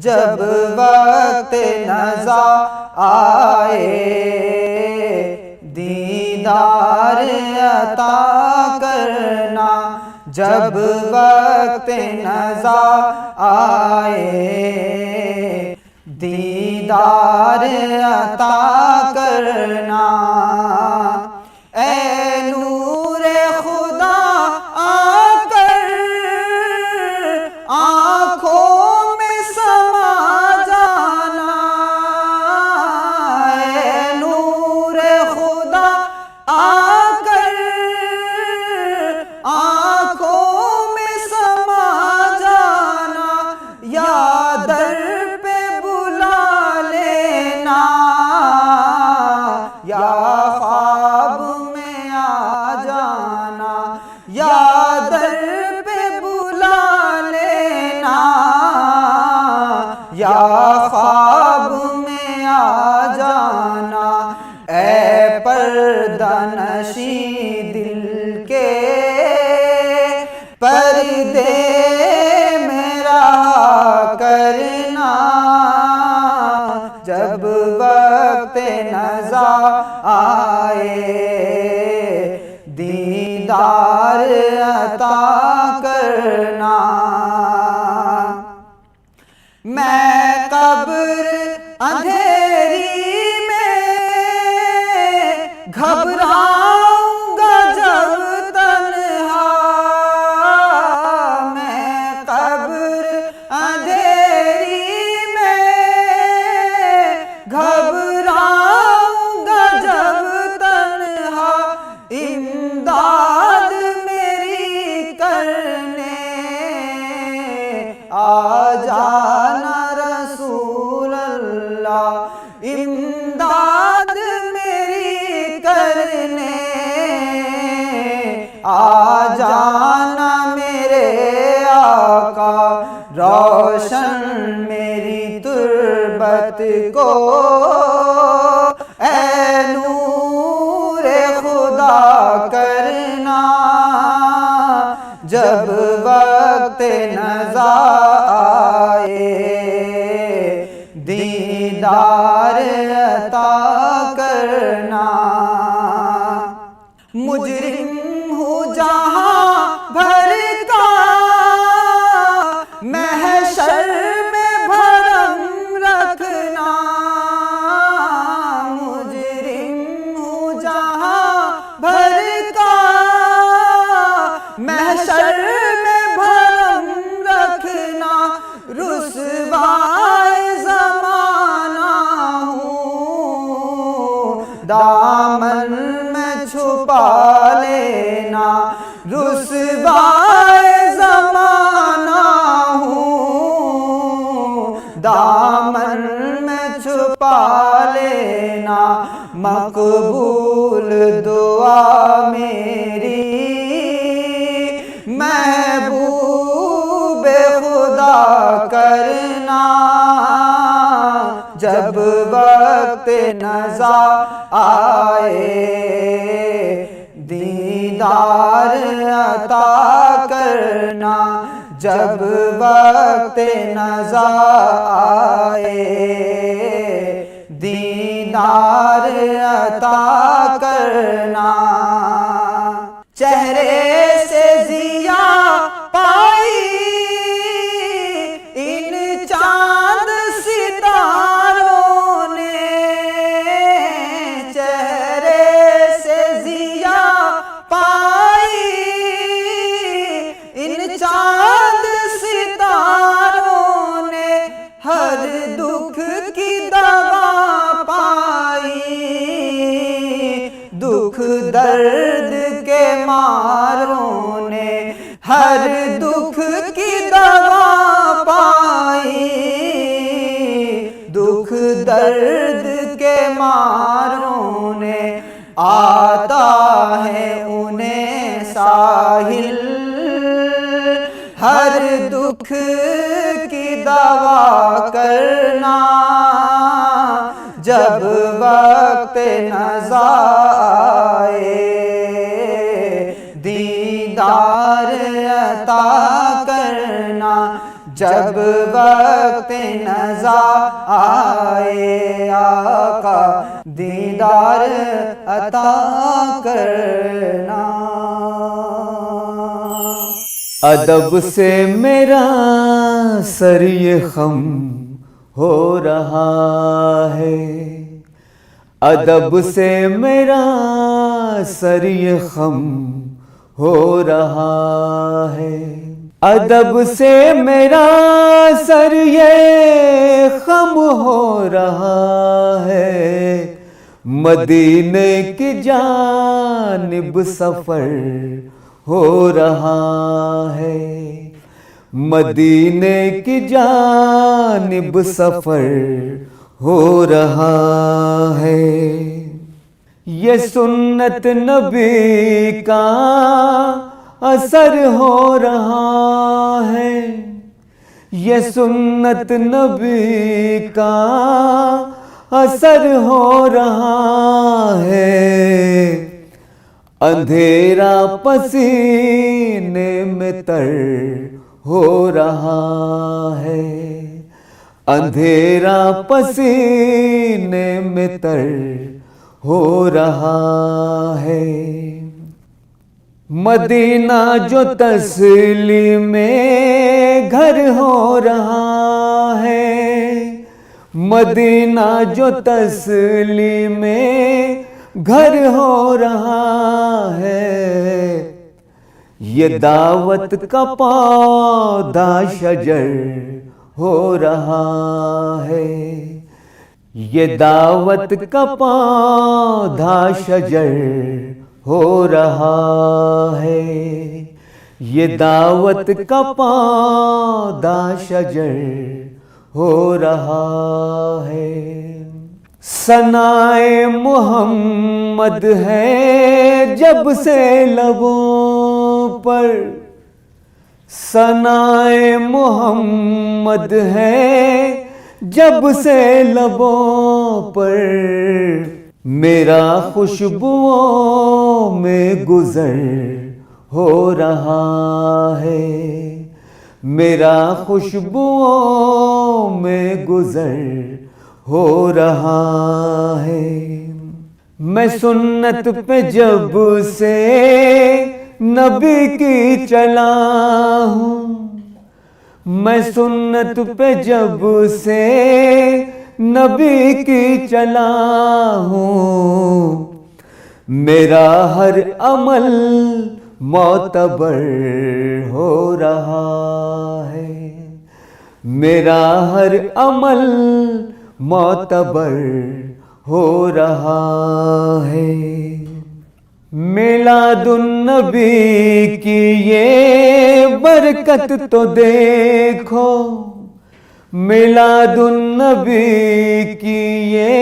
जब वक्त नज़ा आए, दीदार अता करना। जब वक्त नज़ा आए, दीदार अता करना। ऐ नूरे खुदा आकर आँखों में समा जाना। ऐ नूरे खुदा आकर आँखों में समा जाना। या दर पे बुला लेना, या ख्वाब में आ जाना। या दर पे बुला लेना, या ख्वाब में आ जाना। ऐ पर्दानशी दिल के पर्दे मेरा करना। जब वक्त नज़ा आए, दीदार अता करना। मैं कब्र अंधेरी में घबराऊंगा जब तन्हा। मैं कब्र अंधेरी में घबराऊंगा जब तन्हा। इमदाद मेरी करने आ जाना रसूल अल्लाह। इमदाद मेरी करने आ जाना मेरे आका। रोशन मेरी तुर्बत को ऐ नूरे खुदा करना। जब वक्त नज़ा आए, दीदार अता करना। मुजरिम हूँ जहाँ भर का, महशर में भरम रखना। मुजरिम हूँ जहाँ भर का, महशर में भरम रखना। रुसवाए ज़माना हूँ, दामन में छुपा लेना। रुसवाए ज़माना हूँ, दामन में छुपा लेना। मकबूल दुआ मेरी महबूब खुदा करना। जब वक्त नज़ा आए, दीदार अता करना। जब वक्त नज़ा आए, दीदार अता करना। चेहरे से जिया पाई इन चांद सितारों ने। चेहरे से जिया पाई इन चांद सितारों ने। हर दुख की दवा पाई, दुख दर्द के मारों ने। हर दुख की दवा पाई, दुख दर्द के मारों ने। आता है उन्हें साहिल हर दुख की दवा करना। जब वक्त नज़ा आए, दीदार अता करना। जब वक्त नज़ा आए आका दीदार अता करना। अदब से मेरा सर ये खम हो रहा है, अदब से मेरा सर ये खम हो रहा है, अदब से मेरा सर ये खम हो रहा है। मदीने की जानिब सफर हो रहा है, मदीने की जानिब सफर हो रहा है। ये सुन्नत नबी का असर हो रहा है, ये सुन्नत नबी का असर हो रहा है। अंधेरा पसीने में तर हो रहा है, अंधेरा पसीने में तर हो रहा है। मदीना जो तस्लीमे घर हो रहा है, मदीना जो तस्लीमे घर हो रहा है। ये दावत का पौधा शजर हो रहा है, ये दावत का पौधा शजर हो रहा है, ये दावत का पौधा शजर हो रहा है। सनाए मोहम्मद है जब से लबों पर, सनाए मोहम्मद है जब से लबों पर। मेरा खुशबुओं में गुजर हो रहा है, मेरा खुशबुओं में गुजर हो रहा है। मैं सुन्नत पे जब से नबी की चला हूँ, मैं सुन्नत पे जब से नबी की चला हूँ। मेरा हर अमल मोतबर हो रहा है, मेरा हर अमल मोतबर हो रहा है। मिलादुन्नबी की ये बरकत तो देखो, मिलादुन्नबी की ये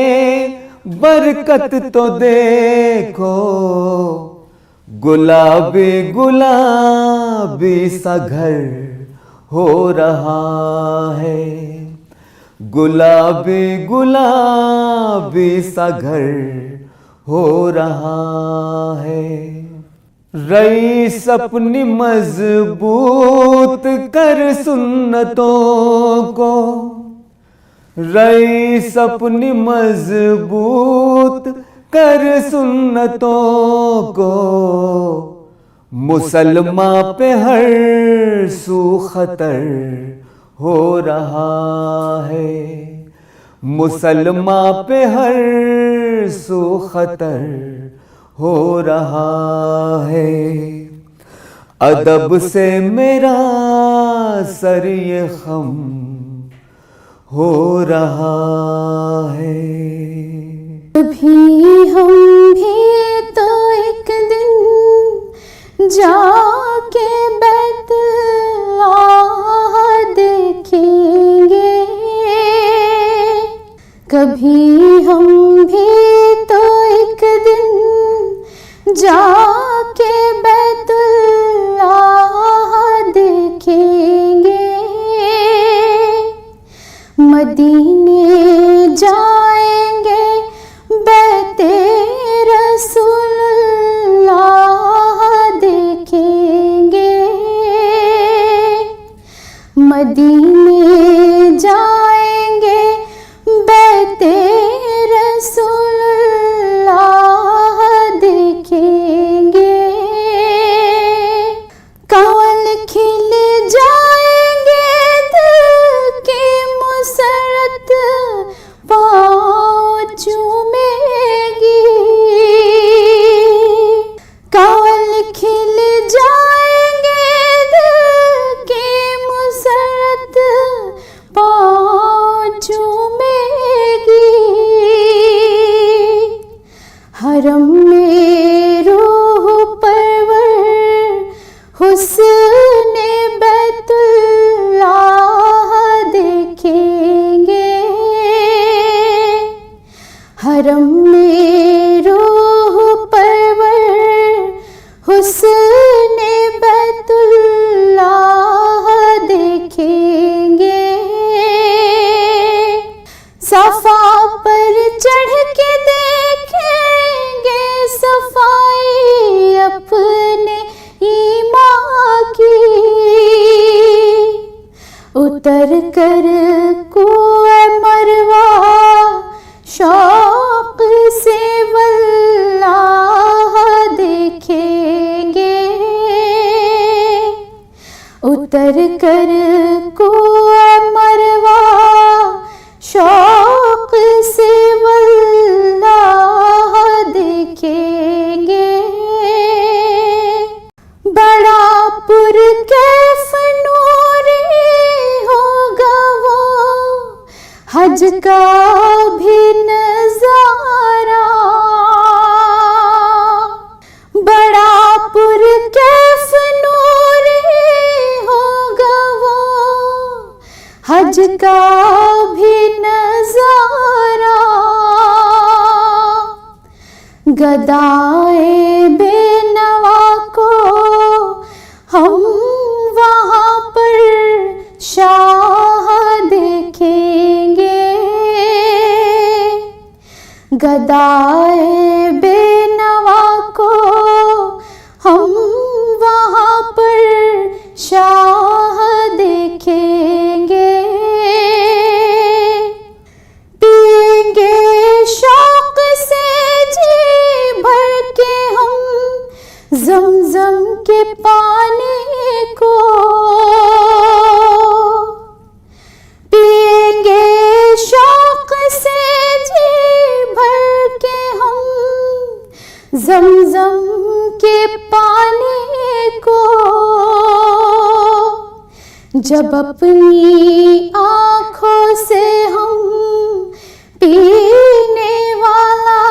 बरकत तो देखो। गुलाबी गुलाबी सा घर हो रहा है, गुलाबी गुलाबी सा घर हो रहा है। रईस अपनी मजबूत कर सुन्नतों को, रईस अपनी मजबूत कर सुन्नतों को। मुसलमा पे हर सू खतर हो रहा है, मुसलमा पे हर सू खतर हो रहा है। अदब से मेरा सर ये खम हो रहा है। कभी हम भी तो एक दिन जाके बैतुल्लाह देखेंगे, कभी हम भी तो एक दिन जाके बैतुल्लाह देखेंगे। मदीने जाएंगे बैते रसूलुल्लाह देखेंगे, मदीने जाएंगे बैते रसूलुल्लाह देखेंगे, कमल खिल जाएंगे दिल की मुसरत पाँव चूमेगी, कमल खिल जाएंगे दिल की मुसरत पाँव चूमेगी। हरम में रूह परवर हुस्ने बैतुल्लाह देखेंगे, हरम में रूह परवर हुस्ने बैतुल्लाह देखेंगे। सफा पर चढ़ के देखेंगे सफाई अपने ईमान की, उतर कर कुएं मरवा शौक से वल्लाह देखेंगे, उतर कर कुएं मरवा शौक से वल्लाह देखेंगे। बड़ा पुरकैफ नूरी होगा वो हज का भी नजारा, बड़ा पुरकैफ नूरी होगा वो हज का भी नजारा। गदाए बेनवा को हम वहाँ पर शाह देखेंगे, गदाए बेनवा को हम वहाँ पर शाह देखेंगे। पिएंगे शौक से जी भर के हम ज़मज़म के पानी को, पिएंगे शौक से जी भर के हम ज़मज़म के पानी को। जब अपनी आँखों से हम पीने वाला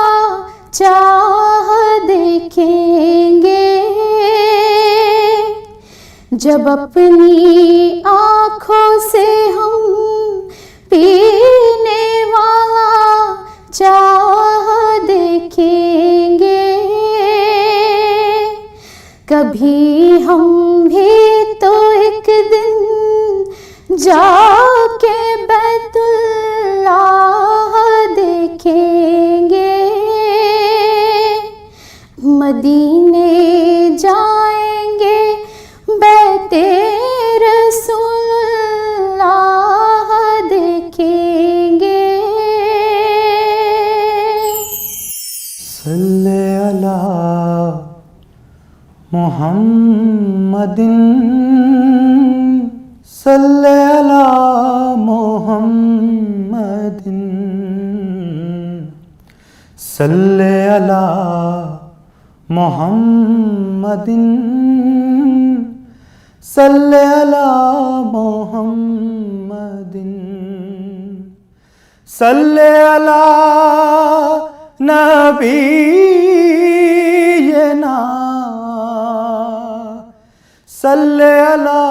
चाह देखेंगे, जब अपनी आँखों से हम पीने वाला चाह देखेंगे। कभी हम भी तो एक दिन जाके बैतुल्लाह देखेंगे, मदीने जाएंगे बैते रसूलुल्लाह देखेंगे। सल्ले अला मुहम्मदिन, सल्ले अला मुहम्मदिन, सल्ले अला मुहम्मदिन, सल्ले अला मुहम्मदिन, सल्ले अला नबीना, सल्ले अला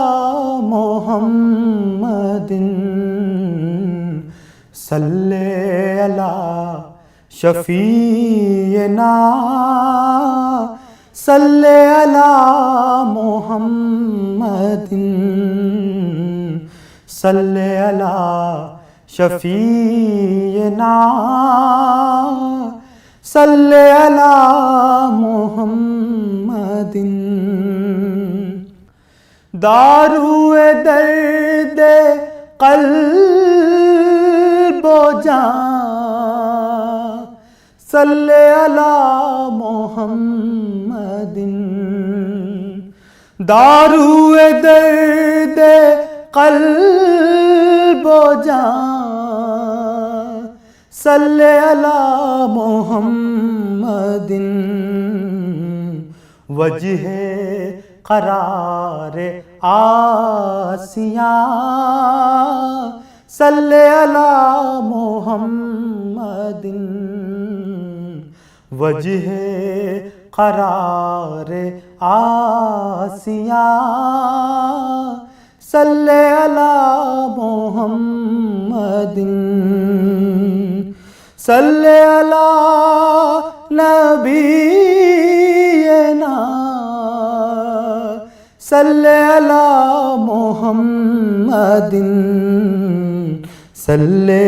मुहम्मदिन, सल्ले अला शफीना, सल्ले अला मुहम्मदिन, सल्ले अला शफीना, सल्ले अला मुहम्मदिन। दारुए दर्द क़ल्बो जान सल्ले अला मोहम्मदिन। दारुए दर्द क़ल्बो जान सल्ले अला मोहम्मदिन। वजह करार आसियाँ सल्ले अला मोहम्मदिन। वजह करार आसियाँ सल्ले अला मोहम्मदिन। सल्ले अला नबीना सल्ले अला मोहम्मदिन। सल्ले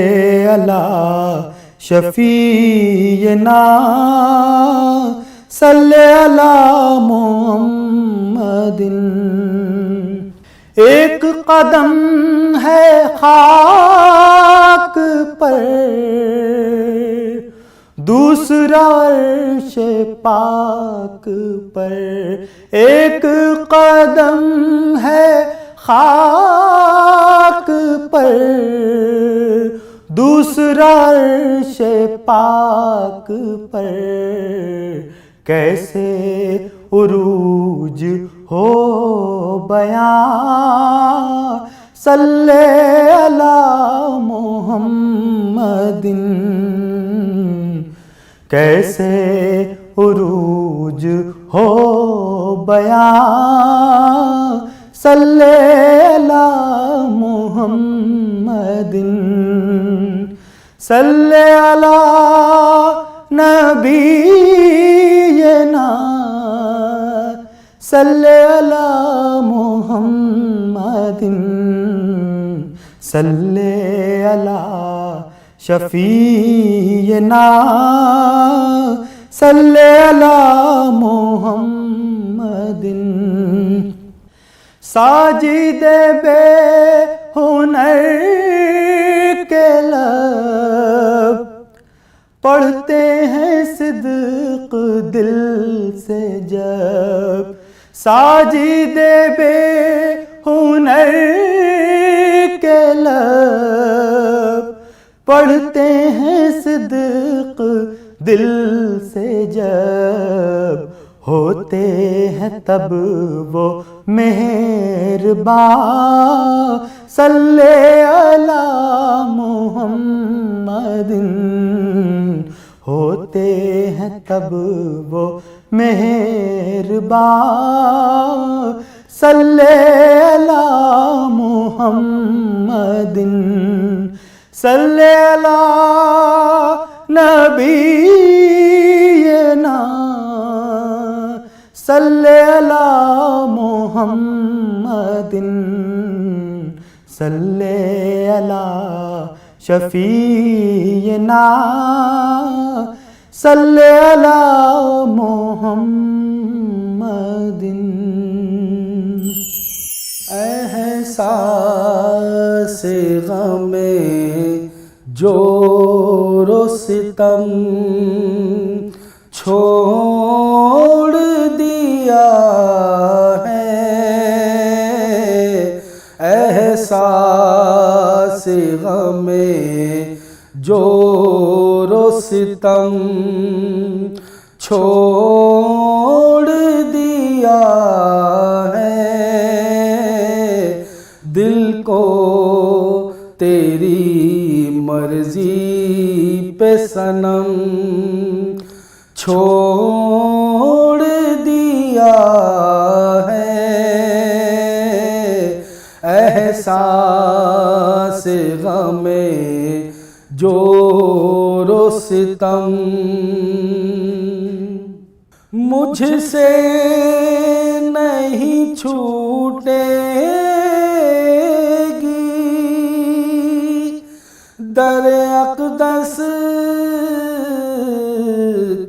अला शफीना सल्ले अला मोहम्मदिन। एक कदम है खाक पर दूसरा अर्श पाक पर। एक कदम है खाक पर दूसरा अर्श पाक पर। कैसे उरूज हो बयां सल्ले अला मोहम्मदिन। कैसे उरूज हो बयां सल्ले अला मोहम्मदिन। सल्ले अला नबीना सल्ले अला मोहम्मदिन। सल्ले अला शफीना सल्ले अला मोहम्मदिन। साजिदे बे हुनर के लब पढ़ते हैं सिद्क दिल से जब। साजिदे बे हुनर के लब पढ़ते हैं सिद्क दिल से जब। होते हैं तब वो मेहरबान सल्ले अला मोहम्मदिन। होते हैं तब वो मेहरबान सल्ले अला मोहम्मदिन। सल्ले अला नबीना सल्ले अला मोहम्मदिन। सल्ले अला शफीना सल्ले अला मोहम्मदिन। एहसास गमे जोरो सितम छोड़ दिया है। एहसास गमे जोरो सितम छोड़ दिया है। दिल को तेरी मर्जी पे सनम छोड़ दिया है। एहसास गमे जोरो सितम मुझसे नहीं छूटेगी दर अक़दस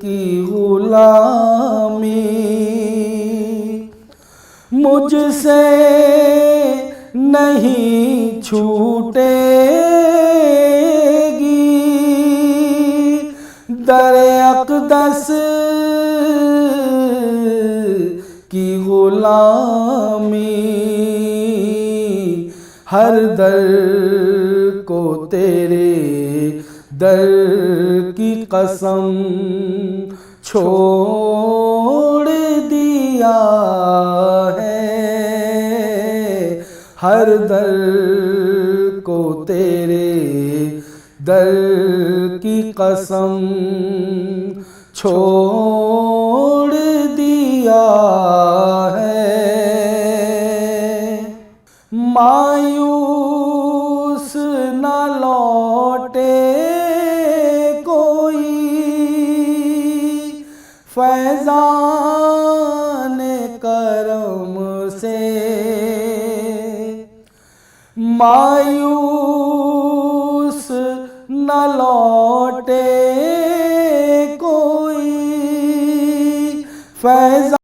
की गुलामी। मुझसे नहीं छूटेगी, दर अक़दस की गुलामी, हर दर को तेरे दर की कसम छोड़ दिया है, हर दर को तेरे दर की कसम छोड़ दिया है। मायूस न लौटे कोई फैज़ान करम से, मायूस न लौटे कोई फैज़ान